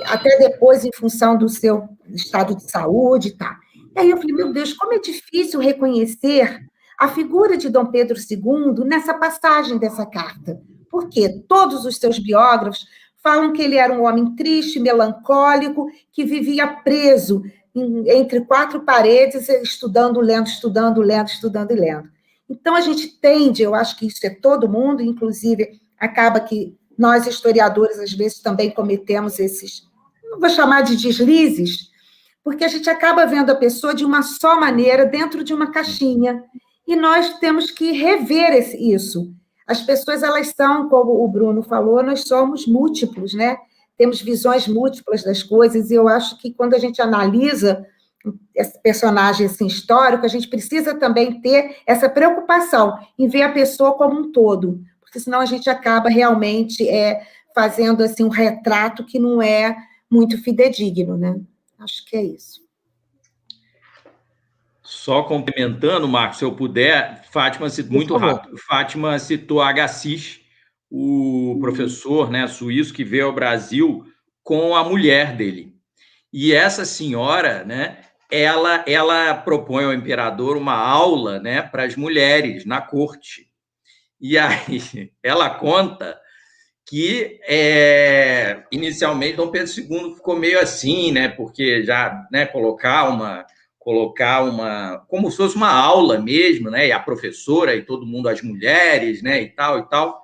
até depois em função do seu estado de saúde e tal. E aí eu falei, meu Deus, como é difícil reconhecer a figura de Dom Pedro II nessa passagem dessa carta. Porque todos os seus biógrafos falam que ele era um homem triste, melancólico, que vivia preso entre quatro paredes, estudando, lendo, estudando, lendo, estudando e lendo. Então, a gente tende, eu acho que isso é todo mundo, inclusive, acaba que nós, historiadores, às vezes, também cometemos esses, não vou chamar de deslizes, porque a gente acaba vendo a pessoa de uma só maneira, dentro de uma caixinha, e nós temos que rever isso. As pessoas, elas são, como o Bruno falou, nós somos múltiplos, né? Temos visões múltiplas das coisas, e eu acho que quando a gente analisa esse personagem assim, histórico, a gente precisa também ter essa preocupação em ver a pessoa como um todo, porque senão a gente acaba realmente fazendo assim, um retrato que não é muito fidedigno, né? Acho que é isso. Só complementando, Marcos, se eu puder, Fátima citou muito rápido. Fátima citou Agassiz, o professor, né, suíço que veio ao Brasil com a mulher dele. E essa senhora, né, ela propõe ao imperador uma aula, né, para as mulheres na corte. E aí ela conta que inicialmente Dom Pedro II ficou meio assim, né, porque já, né, colocar uma como se fosse uma aula mesmo, né, e a professora e todo mundo, as mulheres, né, e tal.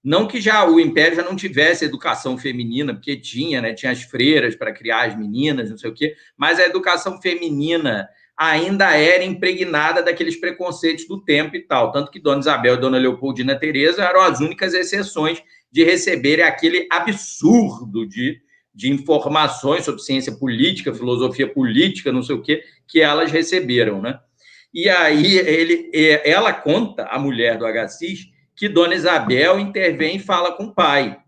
Não que já o Império já não tivesse educação feminina, porque tinha, né, tinha as freiras para criar as meninas, não sei o quê, mas a educação feminina ainda era impregnada daqueles preconceitos do tempo e tal, tanto que Dona Isabel e Dona Leopoldina Teresa eram as únicas exceções de receberem aquele absurdo de informações sobre ciência política, filosofia política, não sei o quê, que elas receberam, né? E aí ela conta, a mulher do Agassiz, que Dona Isabel intervém e fala com o pai,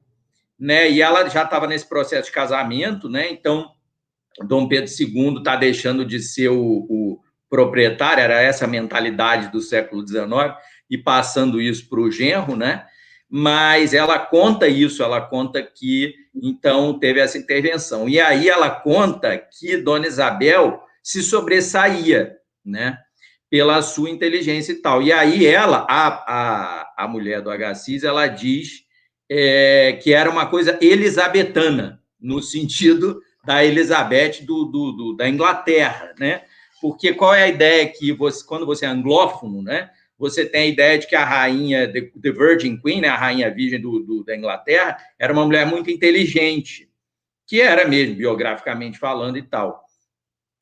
né? E ela já estava nesse processo de casamento, né? Então, Dom Pedro II está deixando de ser o proprietário, era essa a mentalidade do século XIX, e passando isso para o genro, né? Mas ela conta isso, ela conta que, então, teve essa intervenção. E aí ela conta que Dona Isabel se sobressaía, né, pela sua inteligência e tal. E aí ela, a mulher do Agassiz, ela diz que era uma coisa elisabetana, no sentido da Elizabeth da Inglaterra, né? Porque qual é a ideia que quando você é anglófono, né, você tem a ideia de que a rainha, the Virgin Queen, né, a rainha virgem da Inglaterra, era uma mulher muito inteligente, que era mesmo, biograficamente falando e tal.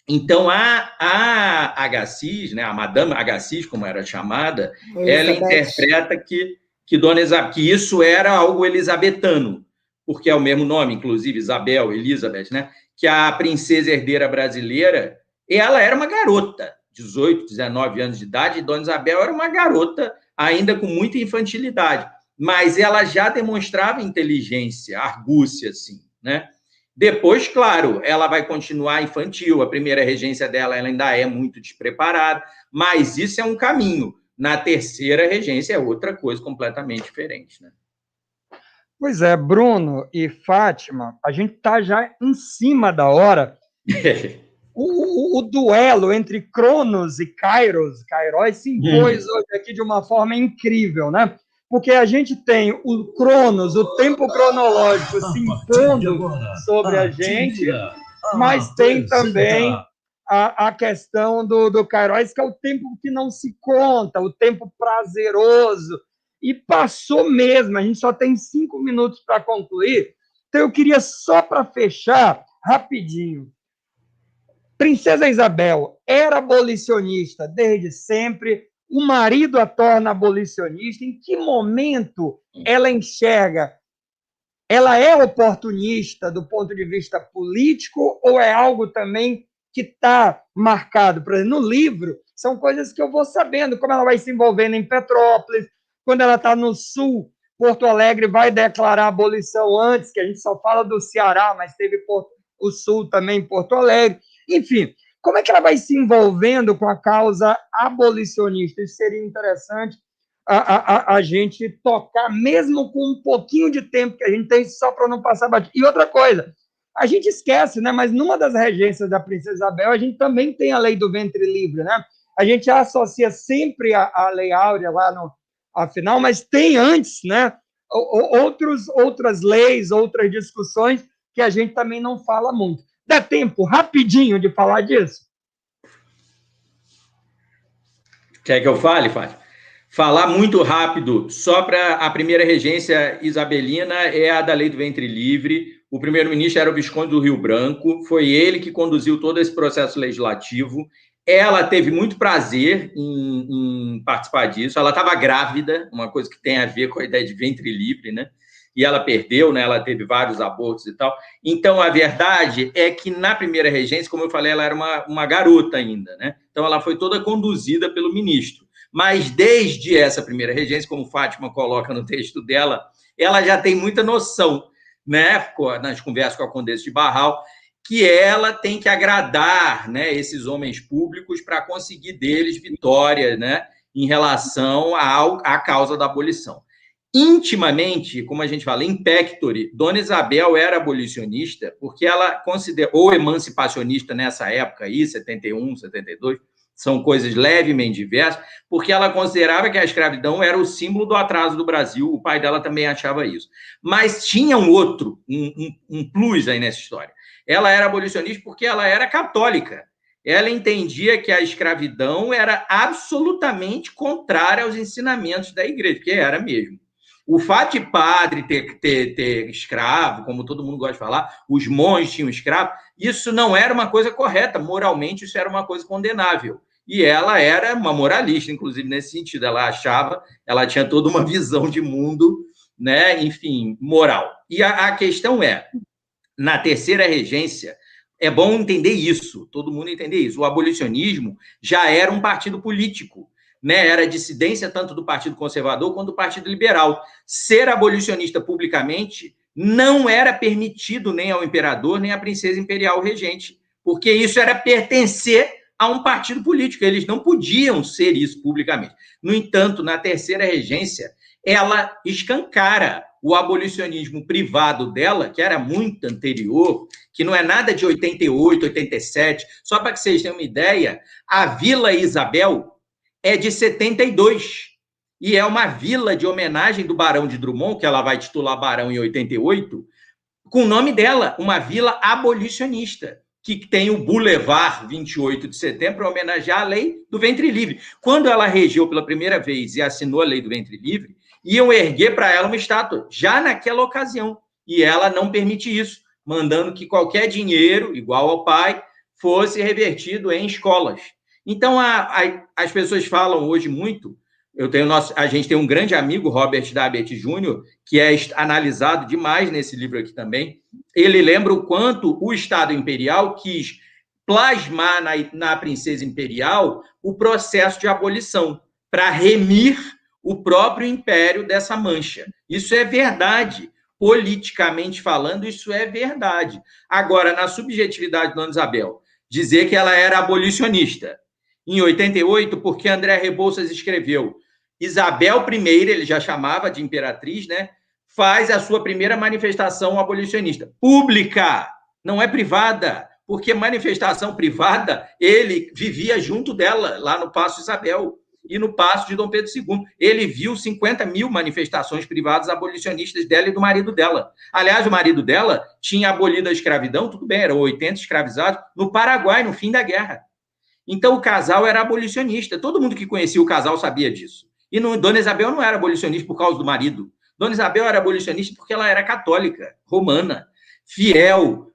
Então, a Agassiz, né, a Madame Agassiz, como era chamada, ela interpreta que Dona Isabel, que isso era algo elisabetano, porque é o mesmo nome, inclusive, Isabel, Elizabeth, né? Que a princesa herdeira brasileira, ela era uma garota, 18, 19 anos de idade, e Dona Isabel era uma garota ainda com muita infantilidade, mas ela já demonstrava inteligência, argúcia, assim, né? Depois, claro, ela vai continuar infantil, a primeira regência dela ela ainda é muito despreparada, mas isso é um caminho. Na terceira regência é outra coisa completamente diferente, né? Pois é, Bruno e Fátima, a gente está já em cima da hora. o duelo entre Cronos e Kairos se impôs hoje aqui de uma forma incrível, né? Porque a gente tem o Cronos, o tempo cronológico se impondo sobre a gente, mas tem também a questão do Kairos, que é o tempo que não se conta, o tempo prazeroso. E passou mesmo, a gente só tem 5 minutos para concluir. Então, eu queria só para fechar, rapidinho. Princesa Isabel era abolicionista desde sempre, o marido a torna abolicionista. Em que momento ela enxerga? Ela é oportunista do ponto de vista político ou é algo também que está marcado? Por exemplo, no livro, são coisas que eu vou sabendo, como ela vai se envolvendo em Petrópolis, quando ela está no sul, Porto Alegre vai declarar a abolição antes, que a gente só fala do Ceará, mas teve o sul também em Porto Alegre. Enfim, como é que ela vai se envolvendo com a causa abolicionista? Isso seria interessante a gente tocar, mesmo com um pouquinho de tempo que a gente tem, só para não passar batido. E outra coisa, a gente esquece, né? Mas numa das regências da Princesa Isabel, a gente também tem a lei do ventre livre, né? A gente associa sempre a Lei Áurea lá no afinal, mas tem antes, né? Outras leis, outras discussões que a gente também não fala muito. Dá tempo, rapidinho, de falar disso? Quer que eu fale, Fátima? Falar muito rápido, só para a primeira regência isabelina é a da Lei do Ventre Livre. O primeiro-ministro era o Visconde do Rio Branco, foi ele que conduziu todo esse processo legislativo. Ela teve muito prazer em participar disso. Ela estava grávida, uma coisa que tem a ver com a ideia de ventre livre, né? E ela perdeu, né? Ela teve vários abortos e tal. Então, a verdade é que na primeira regência, como eu falei, ela era uma garota ainda, né? Então, ela foi toda conduzida pelo ministro. Mas desde essa primeira regência, como Fátima coloca no texto dela, ela já tem muita noção, né? Nas conversas com a Condessa de Barral, que ela tem que agradar, né, esses homens públicos para conseguir deles vitória, né, em relação à causa da abolição. Intimamente, como a gente fala, in pectore, Dona Isabel era abolicionista porque ela considerou, ou emancipacionista nessa época aí, 71, 72, são coisas levemente diversas, porque ela considerava que a escravidão era o símbolo do atraso do Brasil, o pai dela também achava isso. Mas tinha um plus aí nessa história. Ela era abolicionista porque ela era católica. Ela entendia que a escravidão era absolutamente contrária aos ensinamentos da igreja, que era mesmo. O fato de padre ter escravo, como todo mundo gosta de falar, os monges tinham escravo, isso não era uma coisa correta, moralmente isso era uma coisa condenável. E ela era uma moralista, inclusive, nesse sentido. Ela achava, ela tinha toda uma visão de mundo, né, enfim, moral. E a questão é, na terceira regência, é bom entender isso, todo mundo entender isso. O abolicionismo já era um partido político, né? Era dissidência tanto do Partido Conservador quanto do Partido Liberal. Ser abolicionista publicamente não era permitido nem ao imperador, nem à princesa imperial regente, porque isso era pertencer a um partido político. Eles não podiam ser isso publicamente. No entanto, na terceira regência, ela escancara o abolicionismo privado dela, que era muito anterior, que não é nada de 88, 87. Só para que vocês tenham uma ideia, a Vila Isabel é de 72. E é uma vila de homenagem do Barão de Drummond, que ela vai titular Barão em 88, com o nome dela, uma vila abolicionista, que tem o Boulevard 28 de setembro para homenagear a lei do ventre livre. Quando ela regeu pela primeira vez e assinou a lei do ventre livre, iam erguer para ela uma estátua, já naquela ocasião. E ela não permite isso, mandando que qualquer dinheiro, igual ao pai, fosse revertido em escolas. Então, as pessoas falam hoje muito, a gente tem um grande amigo, Robert Dabet Jr., que é analisado demais nesse livro aqui também. Ele lembra o quanto o Estado Imperial quis plasmar na Princesa Imperial o processo de abolição, para remir o próprio império dessa mancha. Isso é verdade. Politicamente falando, isso é verdade. Agora, na subjetividade de Dona Isabel, dizer que ela era abolicionista, em 88, porque André Rebouças escreveu Isabel I, ele já chamava de imperatriz, né? Faz a sua primeira manifestação abolicionista. Pública, não é privada. porque manifestação privada, ele vivia junto dela, lá no Paço Isabel e no Paço de Dom Pedro II. Ele viu 50 mil manifestações privadas abolicionistas dela e do marido dela. Aliás, o marido dela tinha abolido a escravidão, tudo bem, eram 80 escravizados, no Paraguai, no fim da guerra. Então, o casal era abolicionista. Todo mundo que conhecia o casal sabia disso. E Dona Isabel não era abolicionista por causa do marido. Dona Isabel era abolicionista porque ela era católica, romana, fiel,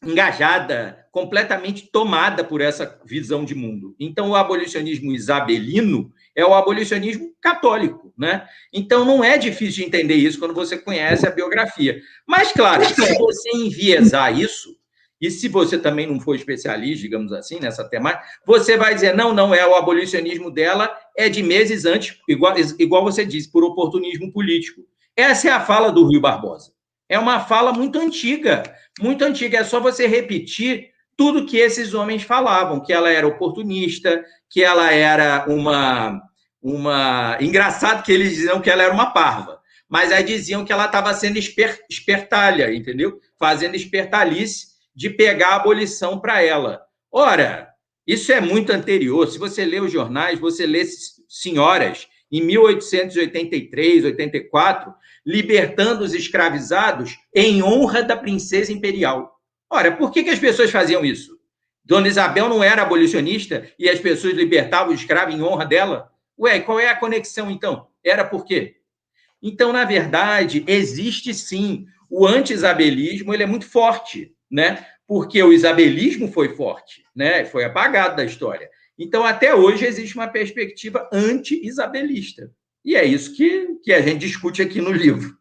engajada, completamente tomada por essa visão de mundo. Então, o abolicionismo isabelino é o abolicionismo católico, né? Então, não é difícil de entender isso quando você conhece a biografia. Mas, claro, se você enviesar isso, e se você também não for especialista, digamos assim, nessa temática, você vai dizer, não, o abolicionismo dela é de meses antes, igual você disse, por oportunismo político. Essa é a fala do Rui Barbosa. É uma fala muito antiga, é só você repetir tudo que esses homens falavam, que ela era oportunista, que ela era uma... Engraçado que eles diziam que ela era uma parva, mas aí diziam que ela estava sendo espertalha, entendeu? Fazendo espertalice de pegar a abolição para ela. Ora, isso é muito anterior. Se você lê os jornais, você lê senhoras em 1883, 84, libertando os escravizados em honra da princesa imperial. Ora, por que as pessoas faziam isso? Dona Isabel não era abolicionista e as pessoas libertavam o escravo em honra dela? Ué, qual é a conexão, então? Era por quê? Então, na verdade, existe sim. O anti-isabelismo, ele é muito forte, né? Porque o isabelismo foi forte, né? Foi apagado da história. Então, até hoje, existe uma perspectiva anti-isabelista. E é isso que a gente discute aqui no livro.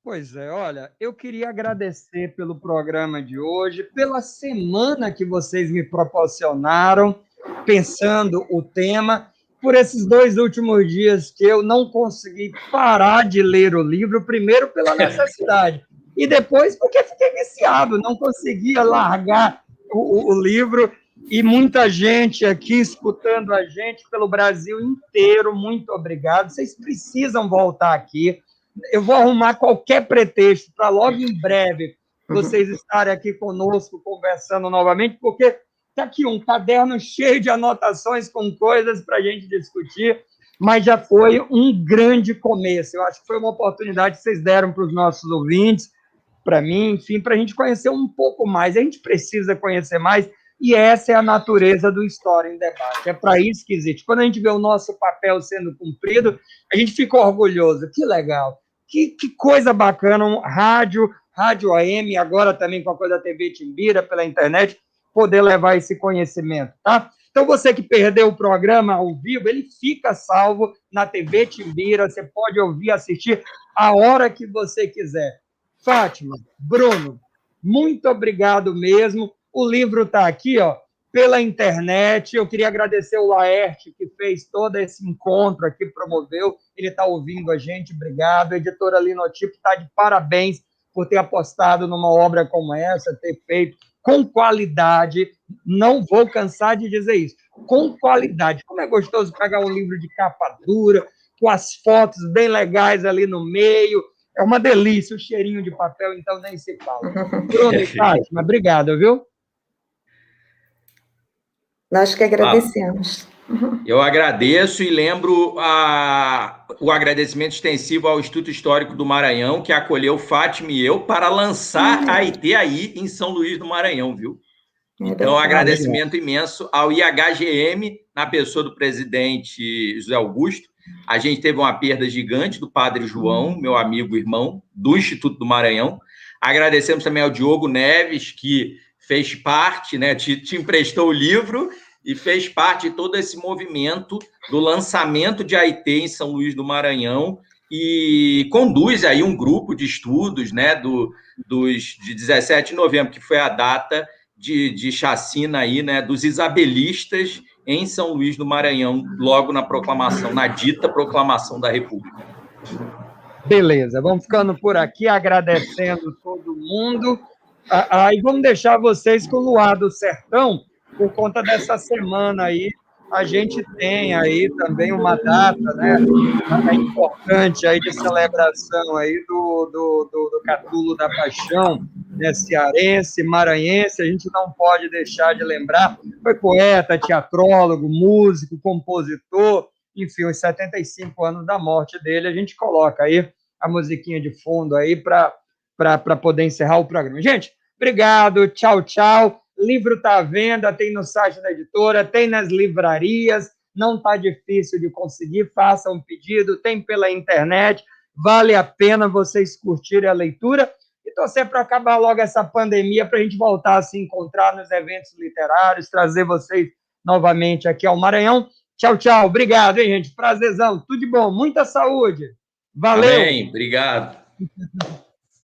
Pois é, olha, eu queria agradecer pelo programa de hoje, pela semana que vocês me proporcionaram, pensando o tema, por esses 2 últimos dias que eu não consegui parar de ler o livro, primeiro pela necessidade, e depois porque fiquei viciado, não conseguia largar o livro, e muita gente aqui escutando a gente pelo Brasil inteiro, muito obrigado, vocês precisam voltar aqui, eu vou arrumar qualquer pretexto para logo em breve vocês estarem aqui conosco conversando novamente, porque está aqui um caderno cheio de anotações com coisas para a gente discutir, mas já foi um grande começo. Eu acho que foi uma oportunidade que vocês deram para os nossos ouvintes, para mim, enfim, para a gente conhecer um pouco mais. A gente precisa conhecer mais, e essa é a natureza do História em Debate. É para isso que existe. Quando a gente vê o nosso papel sendo cumprido, a gente fica orgulhoso. Que legal. Que coisa bacana, rádio AM, agora também com a coisa da TV Timbira, pela internet, poder levar esse conhecimento, tá? Então, você que perdeu o programa ao vivo, ele fica salvo na TV Timbira, você pode ouvir, assistir a hora que você quiser. Fátima, Bruno, muito obrigado mesmo. O livro está aqui, ó, pela internet. Eu queria agradecer o Laerte, que fez todo esse encontro aqui, promoveu. Ele está ouvindo a gente, obrigado. A editora Linotipo está de parabéns por ter apostado numa obra como essa, ter feito com qualidade. Não vou cansar de dizer isso. Com qualidade. Como é gostoso pegar um livro de capa dura, com as fotos bem legais ali no meio. É uma delícia, o cheirinho de papel, então nem se fala. Bruno e Fátima, obrigado, viu? Nós que agradecemos. Eu agradeço e lembro o agradecimento extensivo ao Instituto Histórico do Maranhão, que acolheu Fátima e eu para lançar a ITAI em São Luís do Maranhão, viu? Então, um agradecimento imenso ao IHGM, na pessoa do presidente José Augusto. A gente teve uma perda gigante do Padre João, meu amigo e irmão, do Instituto do Maranhão. Agradecemos também ao Diogo Neves, que fez parte, né, te emprestou o livro e fez parte de todo esse movimento do lançamento de AIT em São Luís do Maranhão e conduz aí um grupo de estudos, né, de 17 de novembro, que foi a data de chacina aí, né, dos isabelistas em São Luís do Maranhão, logo na dita proclamação da República. Beleza, vamos ficando por aqui, agradecendo todo mundo. E vamos deixar vocês com o Luar do Sertão, por conta dessa semana aí. A gente tem aí também uma data, né, importante aí de celebração aí do Catulo da Paixão, né, cearense, maranhense, a gente não pode deixar de lembrar, foi poeta, teatrólogo, músico, compositor, enfim, os 75 anos da morte dele, a gente coloca aí a musiquinha de fundo aí para poder encerrar o programa. Gente, obrigado, tchau, tchau. Livro está à venda, tem no site da editora, tem nas livrarias, não está difícil de conseguir, faça um pedido, tem pela internet, vale a pena vocês curtirem a leitura e torcer para acabar logo essa pandemia, para a gente voltar a se encontrar nos eventos literários, trazer vocês novamente aqui ao Maranhão. Tchau, tchau. Obrigado, hein, gente? Prazerzão. Tudo de bom. Muita saúde. Valeu. Amém. Obrigado.